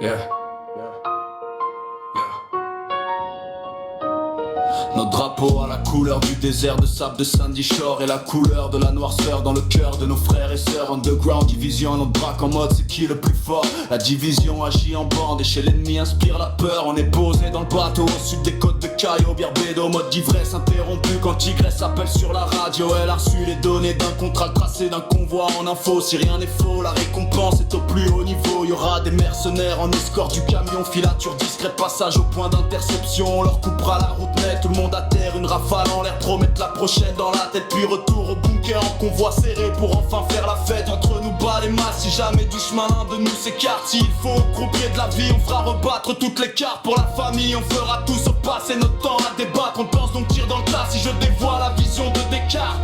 Yeah. Notre drapeau a la couleur du désert de sable de Sandy Shore et la couleur de la noirceur dans le cœur de nos frères et sœurs. Underground, division, notre braque en mode c'est qui le plus fort. La division agit en bande et chez l'ennemi inspire la peur. On est posé dans le bateau au sud des côtes de Cayo Birbedo, mode d'ivresse interrompu quand Tigresse appelle sur la radio. Elle a reçu les données d'un contrat tracé d'un convoi en info. Si rien n'est faux, la récompense est au plus haut niveau. Y'aura des mercenaires en escorte du camion, filature discret, passage au point d'interception. On leur coupera la route nette, tout le monde à terre, une rafale en l'air, promettre la prochaine dans la tête. Puis retour au bunker en convoi serré pour enfin faire la fête. Entre nous bas les masses, si jamais du chemin l'un de nous s'écarte. S'il faut au croupier de la vie, on fera rebattre toutes les cartes. Pour la famille, on fera tout sauf passer notre temps à débattre. On pense donc tire dans le tas si je dévoile la vision de Descartes.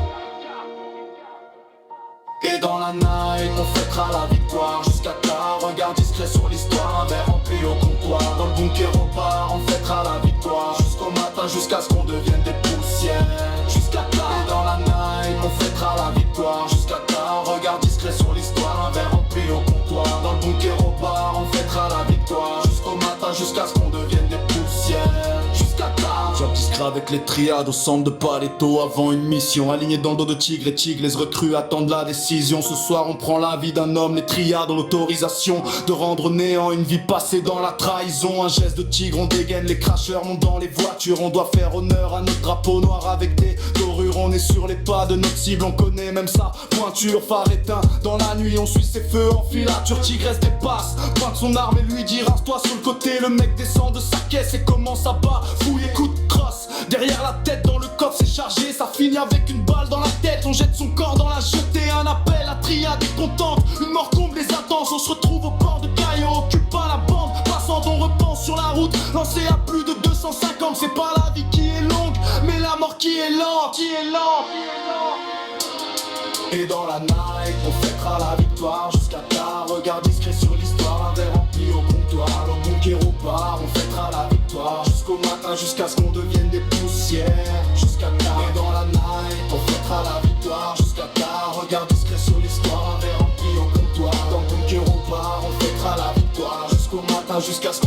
Et dans la night, on fêtera la victoire jusqu'à tard. Regard discret sur l'histoire, un verre rempli au comptoir. Dans le bunker au bar, on fêtera la victoire jusqu'au matin, jusqu'à ce qu'on devienne des poussières. Jusqu'à tard. Et dans la night, on fêtera la victoire jusqu'à tard. Regard discret sur l'histoire, un verre rempli au comptoir. Dans le bunker au bar, on fêtera la victoire jusqu'au matin, jusqu'à ce qu'on devienne des poussières. Jusqu'à tard. Job discret avec les triades au centre de Paleto avant une mission. Aligné dans le dos de Tigre et Tigre, les recrues attendent la décision. Ce soir on prend la vie d'un homme, les triades ont l'autorisation de rendre néant une vie passée dans la trahison. Un geste de tigre, on dégaine, les cracheurs montent dans les voitures. On doit faire honneur à notre drapeau noir avec des dorures. On est sur les pas de notre cible, on connaît même sa pointure. Phare éteint, dans la nuit on suit ses feux en filature. Tigresse dépasse, pointe son arme et lui dit rince-toi sur le côté. Le mec descend de sa caisse et commence à bas fouiller coup de crosse. Derrière la tête dans le coffre c'est chargé, ça finit avec une balle dans la tête. On jette son corps dans la jetée, un appel à triade est contente. Une mort comble les attentes, on se retrouve au port de Cayo. Occupant la bande, passant on repense sur la route. Lancé à plus de 250, c'est pas la vie qui est longue, mais la mort qui est lente, Et dans la night, on fêtera la victoire jusqu'à tard. Regard discret sur l'histoire, un verre rempli au comptoir. Au bunker au bar, on fêtera la victoire jusqu'au matin, jusqu'à ce qu'on devienne des poussières. Jusqu'à tard. Et dans la night, on fêtera la victoire jusqu'à tard. Regard discret sur l'histoire, un verre rempli au comptoir. Dans le bunker au bar, on fêtera la victoire jusqu'au matin, jusqu'à ce